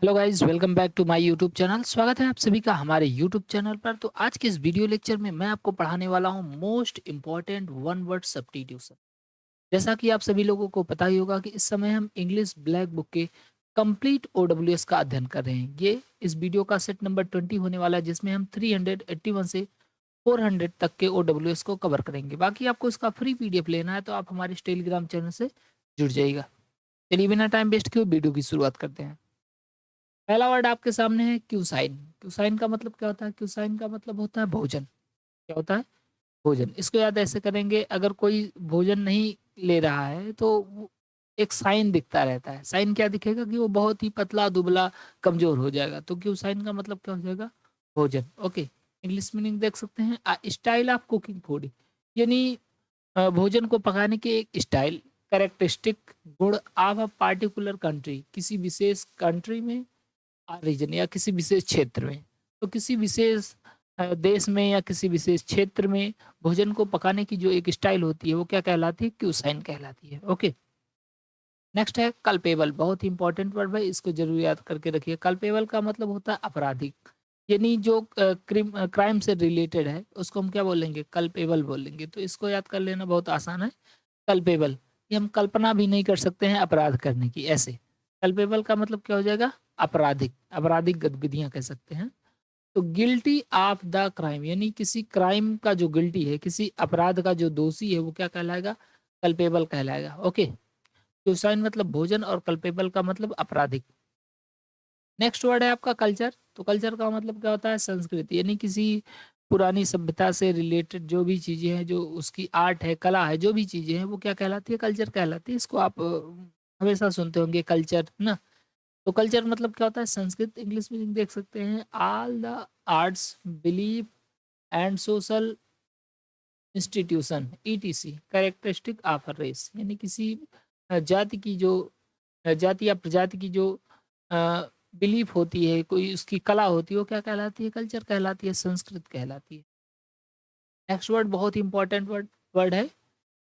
Hello guys, welcome back to my YouTube channel. स्वागत है आप सभी का हमारे यूट्यूब चैनल पर। तो आज के इस वीडियो लेक्चर में मैं आपको पढ़ाने वाला हूं most important one word substitution. जैसा कि आप सभी लोगों को पता ही होगा कि इस समय हम इंग्लिश ब्लैक बुक के कंप्लीट ओडब्ल्यूएस का अध्ययन कर रहे हैं। ये इस वीडियो का सेट नंबर 20 होने वाला है, जिसमें हम 381 से 400 तक के ओडब्ल्यूएस को कवर करेंगे। बाकी आपको इसका फ्री पीडीएफ लेना है तो आप हमारे इस टेलीग्राम चैनल से जुड़ जाइएगा। चलिए बिना टाइम वेस्ट किए वीडियो की शुरुआत करते हैं। पहला वर्ड आपके सामने है क्यूसाइन। क्यूसाइन का मतलब क्या होता है? क्यूसाइन का मतलब होता है भोजन। क्या होता है? भोजन। इसको याद ऐसे करेंगे, अगर कोई भोजन नहीं ले रहा है तो एक साइन दिखता रहता है। साइन क्या दिखेगा कि वो बहुत ही पतला दुबला कमजोर हो जाएगा। तो क्यूसाइन का मतलब क्या हो जाएगा? भोजन। ओके। इंग्लिश मीनिंग देख सकते हैं, स्टाइल ऑफ कुकिंग फूड, यानी भोजन को पकाने की एक स्टाइल, कैरेक्टरिस्टिक, गुण ऑफ अ पार्टिकुलर कंट्री, किसी विशेष कंट्री में रीजन या किसी विशेष क्षेत्र में। तो किसी विशेष देश में या किसी विशेष क्षेत्र में भोजन को पकाने की जो एक स्टाइल होती है वो क्या कहलाती है? क्यूसाइन कहलाती है। ओके। नेक्स्ट है कल्पेबल। बहुत ही इंपॉर्टेंट वर्ड है, इसको जरूर याद करके रखिए। कल्पेबल का मतलब होता है अपराधिक, यानी जो क्राइम से रिलेटेड है उसको हम क्या बोलेंगे? कल्पेबल बोलेंगे। तो इसको याद कर लेना बहुत आसान है। कल्पेबल, ये हम कल्पना भी नहीं कर सकते हैं अपराध करने की, ऐसे। कल्पेबल का मतलब क्या हो जाएगा? आपराधिक, आपराधिक गतिविधियां कह सकते हैं। तो गिल्टी ऑफ द क्राइम, यानी किसी क्राइम का जो गिल्टी है, किसी अपराध का जो दोषी है, वो क्या कहलाएगा? कल्पेबल कहलाएगा। ओके। क्यूसाइन मतलब भोजन और कल्पेबल का मतलब आपराधिक। नेक्स्ट वर्ड है आपका कल्चर। तो कल्चर का मतलब क्या होता है? संस्कृति, यानी किसी पुरानी सभ्यता से रिलेटेड जो भी चीजें हैं, जो उसकी आर्ट है, कला है, जो भी चीजें हैं वो क्या कहलाती है? कल्चर कहलाती है। इसको आप हमेशा सुनते होंगे, कल्चर ना। तो कल्चर मतलब क्या होता है? संस्कृत। इंग्लिश में देख सकते हैं, all the arts, belief and social institution etc characteristic of a race, यानी किसी जाति की जो जाति या प्रजाति की जो बिलीफ होती है, कोई उसकी कला होती है, वो क्या कहलाती है? कल्चर कहलाती है, संस्कृत कहलाती है। नेक्स्ट वर्ड बहुत ही इंपॉर्टेंट वर्ड वर्ड है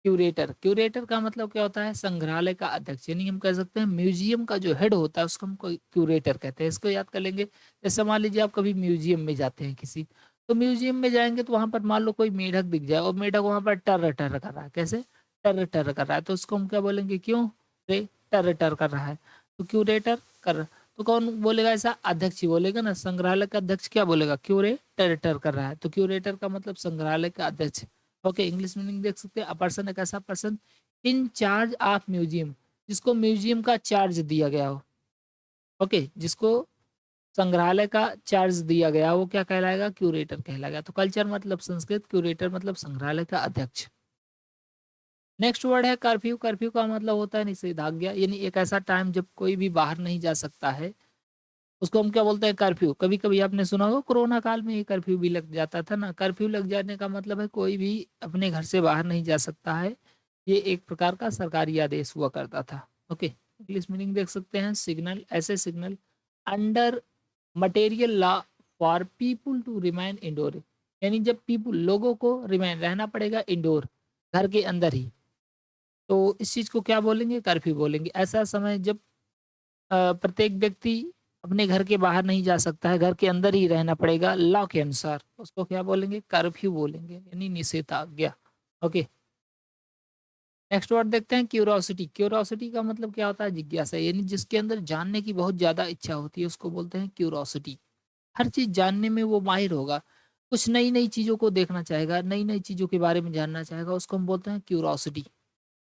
क्यूरेटर। क्यूरेटर का मतलब क्या होता है? संग्रहालय का अध्यक्ष, यानी हम कह सकते हैं म्यूजियम का जो हेड होता है उसको हम क्यूरेटर कहते हैं। इसको याद कर लेंगे। जैसे मान लीजिए आप कभी म्यूजियम में जाते हैं किसी, तो म्यूजियम में जाएंगे तो वहां पर मान लो कोई मेढक दिख जाए और मेढक वहां पर टर टर कर रहा है। कैसे? टर टर कर रहा है, तो उसको हम क्या बोलेंगे? क्यों रे टर टर कर रहा है? तो क्यूरेटर कर। तो कौन बोलेगा ऐसा? अध्यक्ष ही बोलेगा ना। संग्रहालय का अध्यक्ष क्या बोलेगा? क्यूरेटर कर रहा है। तो क्यूरेटर का मतलब संग्रहालय का अध्यक्ष। ओके। इंग्लिश मीनिंग देख सकते हैं, अ पर्सन एक ऐसा person in charge of museum, जिसको म्यूजियम का चार्ज दिया गया हो। ओके। जिसको संग्रहालय का चार्ज दिया गया वो क्या कहलाएगा? क्यूरेटर कहलाएगा। तो कल्चर मतलब संस्कृत, क्यूरेटर मतलब संग्रहालय का अध्यक्ष। नेक्स्ट वर्ड है कर्फ्यू। कर्फ्यू का मतलब होता है निषेधाज्ञा, यानी एक ऐसा टाइम जब कोई भी बाहर नहीं जा सकता है, उसको हम क्या बोलते हैं? कर्फ्यू। कभी कभी आपने सुना होगा कोरोना काल में ये कर्फ्यू भी लग जाता था ना। कर्फ्यू लग जाने का मतलब है कोई भी अपने घर से बाहर नहीं जा सकता है। ये एक प्रकार का सरकारी आदेश हुआ करता था। ओके। इंग्लिश मीनिंग देख सकते हैं, सिग्नल, ऐसे signal under material law for people to remain indoor, यानी जब पीपुल, लोगों को रिमाइन रहना पड़ेगा इंडोर, घर के अंदर ही, तो इस चीज को क्या बोलेंगे? कर्फ्यू बोलेंगे। ऐसा समय जब प्रत्येक व्यक्ति अपने घर के बाहर नहीं जा सकता है, घर के अंदर ही रहना पड़ेगा लॉ के अनुसार, उसको क्या बोलेंगे? कर्फ्यू बोलेंगे, यानी निषेधाज्ञा। ओके। नेक्स्ट वर्ड देखते हैं क्यूरोसिटी। क्यूरोसिटी का मतलब क्या होता है? जिज्ञासा, यानी जिसके अंदर जानने की बहुत ज्यादा इच्छा होती है उसको बोलते हैं क्यूरोसिटी। हर चीज जानने में वो माहिर होगा, कुछ नई नई चीजों को देखना चाहेगा, नई नई चीजों के बारे में जानना चाहेगा, उसको हम बोलते हैं क्यूरोसिटी,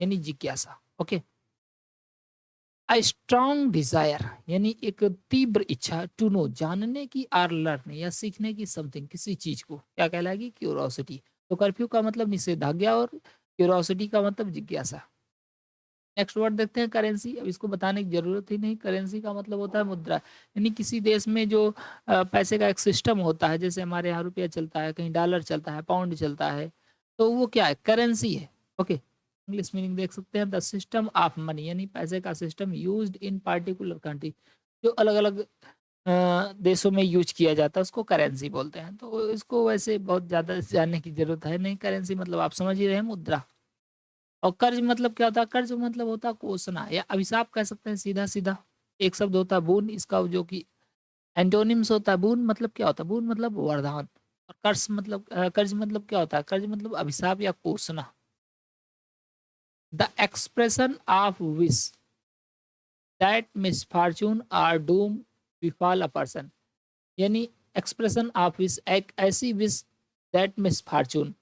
यानी जिज्ञासा। ओके। अ स्ट्रॉन्ग डिजायर, यानी एक तीव्र इच्छा, टू नो, जानने की, आर लर्न या सीखने की, समथिंग, किसी चीज को, क्या कहलाएगी? क्यूरोसिटी। तो कर्फ्यू का मतलब निषेधाज्ञा और क्यूरोसिटी का मतलब जिज्ञासा। नेक्स्ट वर्ड देखते हैं करेंसी। अब इसको बताने की जरूरत ही नहीं। करेंसी का मतलब होता है मुद्रा, यानी किसी देश में जो पैसे का एक सिस्टम होता है, जैसे हमारे यहाँ रुपया चलता है, कहीं डॉलर चलता है, पाउंड चलता है, तो वो क्या है? करेंसी है। ओके। इंग्लिश मीनिंग देख सकते हैं, द सिस्टम ऑफ मनी, यानी पैसे का system used in particular country, जो अलग अलग देशों में यूज किया जाता है उसको करेंसी बोलते हैं। तो इसको वैसे बहुत ज्यादा जानने की जरूरत है नहीं। करेंसी मतलब आप समझ ही रहे हैं, मुद्रा। और कर्ज मतलब क्या होता है? कर्ज मतलब होता है कोसना या अभिशाप कह सकते हैं, सीधा सीधा। एक शब्द होता है बून, इसका जो कि एंटोनिम्स होता है। बून मतलब क्या होता है? बून मतलब वरदान। और कर्ज मतलब कर्ज मतलब क्या होता है? कर्ज मतलब अभिशाप या कोसना। The expression of wish that misfortune or doom befall a person, यानी एक्सप्रेशन ऑफ विश एक ऐसी विश दैट मिसफॉर्चून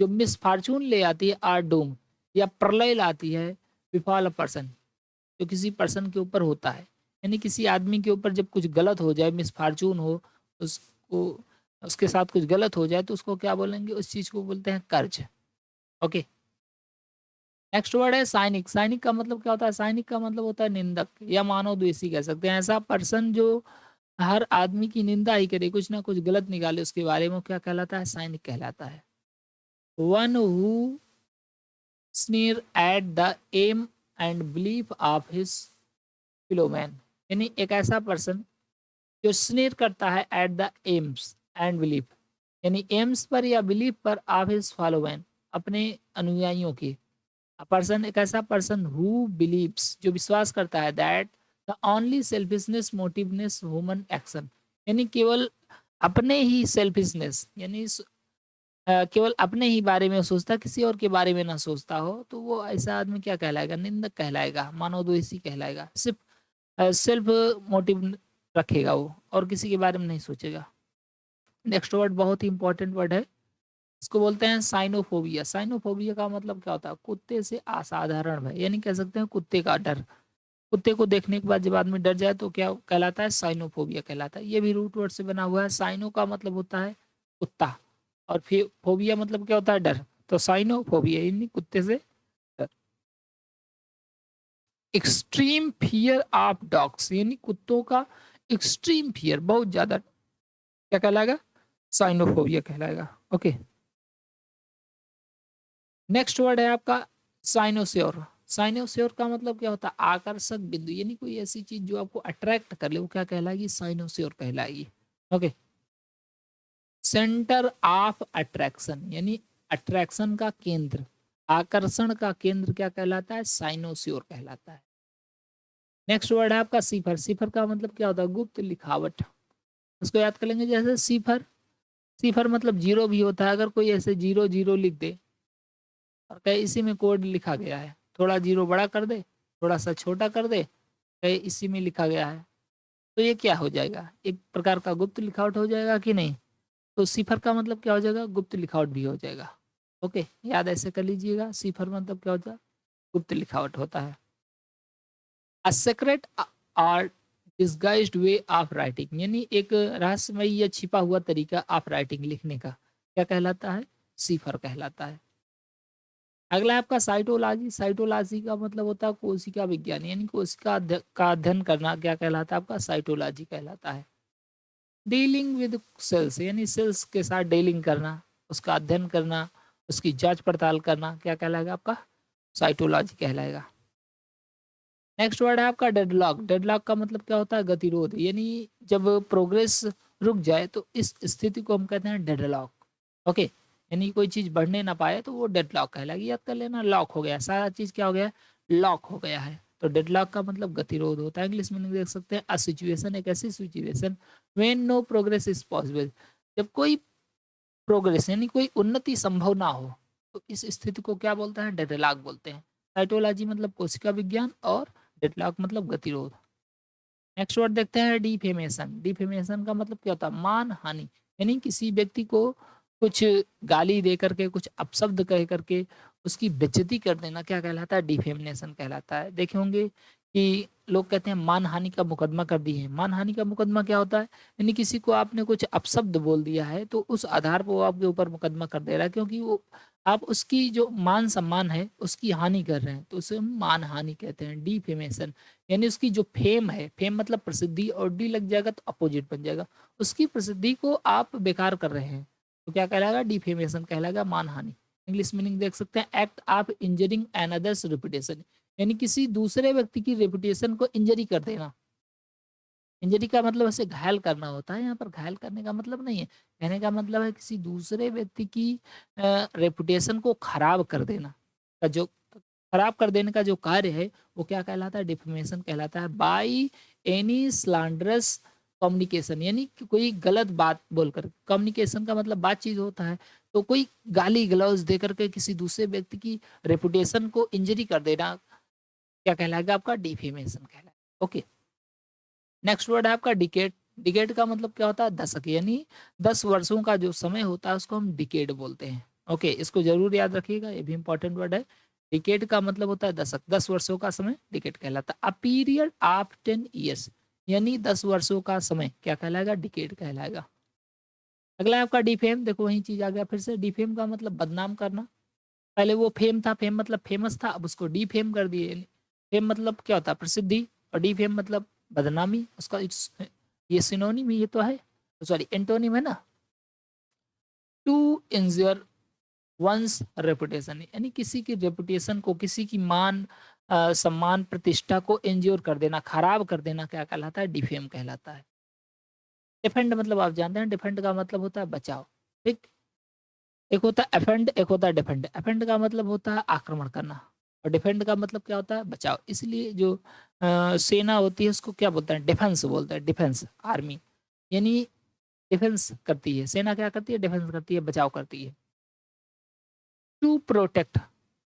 जो मिसफॉर्चून ले आती है, आर डूम या प्रलय लाती है, बिफॉल अ पर्सन जो किसी पर्सन के ऊपर होता है। यानी किसी आदमी के ऊपर जब कुछ गलत हो जाए, मिसफॉर्चून हो, उसको उसके साथ कुछ गलत हो जाए तो उसको क्या बोलेंगे? उस चीज को बोलते हैं कर्ज। ओके, नेक्स्ट वर्ड है सैनिक। सैनिक का मतलब क्या होता है? सैनिक का मतलब होता है निंदक या मानव द्वेषी कह सकते हैं। ऐसा पर्सन जो हर आदमी की निंदा ही करे, कुछ ना कुछ गलत निकाले उसके बारे में, क्या कहलाता है? सैनिक कहलाता है। One who sneer at the aim and belief of his fellowmen, यानी एक ऐसा पर्सन जो स्नीर करता है at the aims and belief, यानी एम्स पर या बिलीफ पर ऑफ हिज फॉलोमैन, अपने अनुयायियों की। पर्सन एक ऐसा पर्सन हु बिलीव्स जो विश्वास करता है that the only selfishness motivates human action, यानी केवल अपने ही सेल्फिशनेस, यानी केवल अपने ही बारे में सोचता, किसी और के बारे में ना सोचता हो, तो वो ऐसा आदमी क्या कहलाएगा? निंदक कहलाएगा, मानवद्वेषी कहलाएगा। सिर्फ सेल्फ मोटिव रखेगा वो और किसी के बारे में नहीं सोचेगा। नेक्स्ट वर्ड बहुत ही इंपॉर्टेंट वर्ड है, इसको बोलते हैं साइनोफोबिया। साइनोफोबिया का मतलब क्या होता है? कुत्ते से असाधारण भय, यानी कह सकते हैं कुत्ते का डर। कुत्ते को देखने के बाद जब आदमी डर जाए तो क्या कहलाता है? साइनोफोबिया कहलाता है। ये भी रूट वर्ड से बना हुआ है। साइनो का मतलब होता है कुत्ता, और फिर फोबिया मतलब क्या होता है? डर। तो साइनोफोबिया यानी कुत्ते से डर। एक्सट्रीम फियर ऑफ डॉग्स, यानी कुत्तों का एक्सट्रीम फियर, बहुत ज्यादा, क्या कहलाएगा? साइनोफोबिया कहलाएगा। ओके, नेक्स्ट वर्ड है आपका साइनोस्योर। साइनोस्योर का मतलब क्या होता है? आकर्षक बिंदु, यानी कोई ऐसी चीज जो आपको अट्रैक्ट कर ले, वो क्या कहलाएगी? साइनोस्योर कहलाएगी। ओके, सेंटर ऑफ अट्रैक्शन, यानी अट्रैक्शन का केंद्र, आकर्षण का केंद्र क्या कहलाता है? साइनोस्योर कहलाता है। नेक्स्ट वर्ड है आपका सिफर। सिफर का मतलब क्या होता है? गुप्त लिखावट। उसको याद कर लेंगे, जैसे सिफर, सिफर मतलब जीरो भी होता है। अगर कोई ऐसे जीरो जीरो लिख दे और कहे इसी में कोड लिखा गया है, थोड़ा जीरो बड़ा कर दे, थोड़ा सा छोटा कर दे, कहे इसी में लिखा गया है, तो ये क्या हो जाएगा? एक प्रकार का गुप्त लिखावट हो जाएगा कि नहीं? तो सिफर का मतलब क्या हो जाएगा? गुप्त लिखावट भी हो जाएगा। ओके, याद ऐसे कर लीजिएगा, सिफर मतलब क्या होता है? गुप्त लिखावट होता है। A secret or disguised way of writing, यानी एक रहस्यमय या छिपा हुआ तरीका ऑफ राइटिंग, लिखने का, क्या कहलाता है? सिफर कहलाता है। अगला है आपका साइटोलॉजी। साइटोलॉजी का मतलब होता है कोशिका विज्ञान, यानी कोशिका का अध्ययन करना, क्या कहलाता है? आपका साइटोलॉजी कहलाता है। डीलिंग विद सेल्स, यानी सेल्स के साथ डीलिंग करना, उसका अध्ययन करना, उसकी जांच पड़ताल करना, क्या कहलाएगा? आपका साइटोलॉजी कहलाएगा। नेक्स्ट वर्ड है आपका डेडलॉक। डेडलॉक का मतलब क्या होता है? गतिरोध, यानी जब प्रोग्रेस रुक जाए तो इस स्थिति को हम कहते हैं डेडलॉक। ओके, यानी कोई चीज बढ़ने ना पाए तो वो डेडलॉक कहलाएगी। याद कर लेना, लॉक हो गया, सारा चीज क्या हो गया? लॉक हो गया है। तो डेडलॉक का मतलब गतिरोध होता है। इंग्लिश में देख सकते हैं अ सिचुएशन, एक ऐसी situation when no progress is possible, जब कोई प्रोग्रेस यानी कोई उन्नति संभव ना हो, तो इस स्थिति को क्या बोलते हैं? डेडलॉक बोलते हैं। साइटोलॉजी मतलब कोशिका विज्ञान और डेडलॉक मतलब गतिरोध। नेक्स्ट वर्ड देखते हैं डिफेमेशन। डिफेमेशन का मतलब क्या होता है? मान हानि, यानी किसी व्यक्ति को कुछ गाली दे करके, कुछ अपशब्द कह करके उसकी बेइज्जती कर देना, क्या कहलाता है? डिफेमेशन कहलाता है। देखे होंगे कि लोग कहते हैं मानहानि का मुकदमा कर दिए हैं। मानहानि का मुकदमा क्या होता है? यानी किसी को आपने कुछ अपशब्द बोल दिया है तो उस आधार पर वो आपके ऊपर मुकदमा कर दे रहा है, क्योंकि वो आप उसकी जो मान सम्मान है उसकी हानि कर रहे हैं, तो उसे हम मानहानि कहते हैं, डिफेमेशन। यानी उसकी जो फेम है, फेम मतलब प्रसिद्धि, और डी लग जाएगा तो अपोजिट बन जाएगा, उसकी प्रसिद्धि को आप बेकार कर रहे हैं, तो क्या कहलाएगा? डिफेमेशन कहलाएगा, मानहानि। इंग्लिश मीनिंग देख सकते हैं, act of injuring another's reputation, यानी किसी दूसरे व्यक्ति की रेपुटेशन को इंजरी कर देना। इंजरी का मतलब ऐसे घायल करना होता है, यहाँ पर घायल करने का मतलब नहीं है। कहने का मतलब है किसी दूसरे व्यक्ति की रेपुटेशन को खराब कर देना का जो खराब कर देने का जो कार्य है वो क्या कहलाता है? डिफेमेशन कहलाता है। बाय एनी स्लैंडरस कम्युनिकेशन, यानी कि कोई गलत बात बोलकर, कम्युनिकेशन का मतलब बातचीत होता है, तो कोई गाली गलौज दे करके किसी दूसरे व्यक्ति की रेपुटेशन को इंजरी कर देना क्या कहलाएगा? आपका डिफेमेशन कहलाएगा। ओके, नेक्स्ट वर्ड है आपका डिकेड। डिकेड का मतलब क्या होता है? दशक, यानी 10 वर्षों का जो समय होता है उसको हम डिकेड बोलते हैं। ओके, इसको जरूर याद रखिएगा, ये भी इंपॉर्टेंट वर्ड है। डिकेड का मतलब होता है दशक, 10 वर्षों का समय डिकेड कहलाता है। अ पीरियड ऑफ 10 ईयर्स, यानी 10 वर्षों का समय क्या कहलाएगा? डिकेड कहलाएगा। अगला है आपका डिफेम। देखो वही चीज आ गया फिर से। डिफेम का मतलब बदनाम करना। पहले वो फेम था, फेम मतलब फेमस था, अब उसको डिफेम कर दिए। फेम मतलब क्या होता है? प्रसिद्धि, और डिफेम मतलब बदनामी। उसका ये सिनोनिम ही ये तो है, सॉरी एंटोनिम है ना। टू इंजर वंस रेपुटेशन, यानी किसी की रेपुटेशन को, किसी की मान सम्मान प्रतिष्ठा को इंज्योर कर देना, खराब कर देना क्या कहलाता है? डिफेम कहलाता है। डिफेंड मतलब आप जानते हैं, डिफेंड का मतलब होता है बचाव। ठीक, एक होता है अफेंड, एक होता है डिफेंड। अफेंड का मतलब होता है आक्रमण करना, और डिफेंड का मतलब क्या होता है? बचाव। इसलिए जो सेना होती है उसको क्या बोलते हैं? डिफेंस बोलते हैं। डिफेंस आर्मी, यानी डिफेंस करती है सेना। क्या करती है? डिफेंस करती है, बचाव करती है। टू प्रोटेक्ट,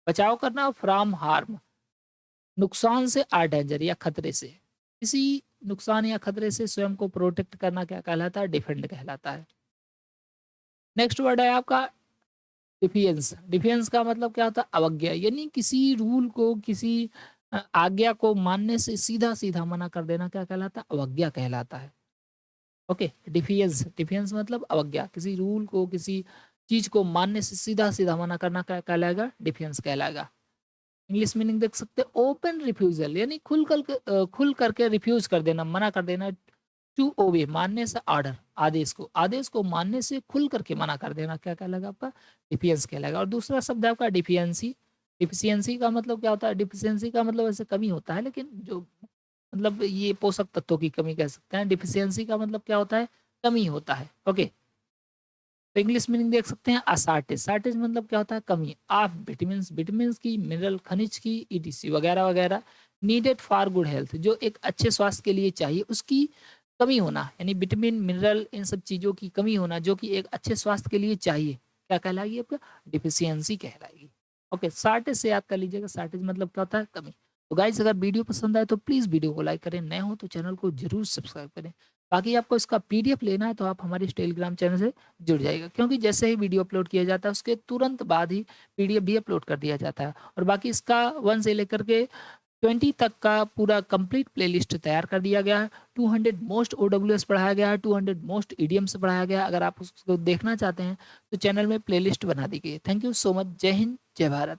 बचाव करना। फ्रॉम हार्म, नुकसान से। आर डेंजर, या खतरे से। किसी नुकसान या खतरे से स्वयं को प्रोटेक्ट करना क्या कहलाता है? डिफेंड कहलाता है। नेक्स्ट वर्ड है आपका डिफियंस। डिफियंस का मतलब क्या होता है? अवज्ञा, यानी किसी रूल को, किसी आज्ञा को मानने से सीधा सीधा मना कर देना क्या कहलाता है? अवज्ञा कहलाता है। ओके, डिफियंस, डिफियंस मतलब अवज्ञा, किसी रूल को, किसी चीज को मानने से सीधा सीधा मना करना क्या कहलाएगा? डिफियंस कहलाएगा। इंग्लिश मीनिंग देख सकते हैं, ओपन रिफ्यूजल, यानी खुल करके रिफ्यूज कर देना, मना कर देना। टू ओबे, मानने से। ऑर्डर, आदेश को मानने से खुल करके मना कर देना क्या कहलाएगा? आपका डिफियंस कहलाएगा। और दूसरा शब्द है आपका डिफियंसी। डिफिशियंसी का मतलब क्या होता है? डिफिशियंसी का मतलब वैसे कमी होता है, लेकिन जो मतलब ये पोषक तत्वों की कमी कह सकते हैं। डिफिशियंसी का मतलब क्या होता है? कमी होता है। ओके, तो इंग्लिश मीनिंग देख सकते हैं, असार्टेज। शार्टेज मतलब क्या होता है? कमी। ऑफ विटामिन, विटामिन की, मिनरल खनिज की, ईटीसी वगैरह वगैरह। नीडेड फॉर गुड हेल्थ, जो एक अच्छे स्वास्थ्य के लिए चाहिए, उसकी कमी होना, यानी विटामिन मिनरल इन सब चीज़ों की कमी होना जो कि एक अच्छे स्वास्थ्य के लिए चाहिए, क्या कहलाएगी? आपका डिफिशियंसी कहलाएगी। ओके, शार्टेज से याद कर लीजिएगा, शार्टेज मतलब क्या होता है? कमी। तो गाइस, अगर वीडियो पसंद आए तो प्लीज़ वीडियो को लाइक करें, नए हो तो चैनल को जरूर सब्सक्राइब करें। बाकी आपको इसका पीडीएफ लेना है तो आप हमारे इस टेलीग्राम चैनल से जुड़ जाएगा, क्योंकि जैसे ही वीडियो अपलोड किया जाता है उसके तुरंत बाद ही पीडीएफ भी अपलोड कर दिया जाता है। और बाकी इसका 1 से लेकर के 20 तक का पूरा कंप्लीट प्लेलिस्ट तैयार कर दिया गया है। 200 मोस्ट ओडब्ल्यूएस पढ़ाया गया है, 200 मोस्ट ईडीएम्स पढ़ाया गया है। अगर आप उसको देखना चाहते हैं तो चैनल में प्लेलिस्ट बना दी गई है। Thank you so much. जय हिंद, जय भारत।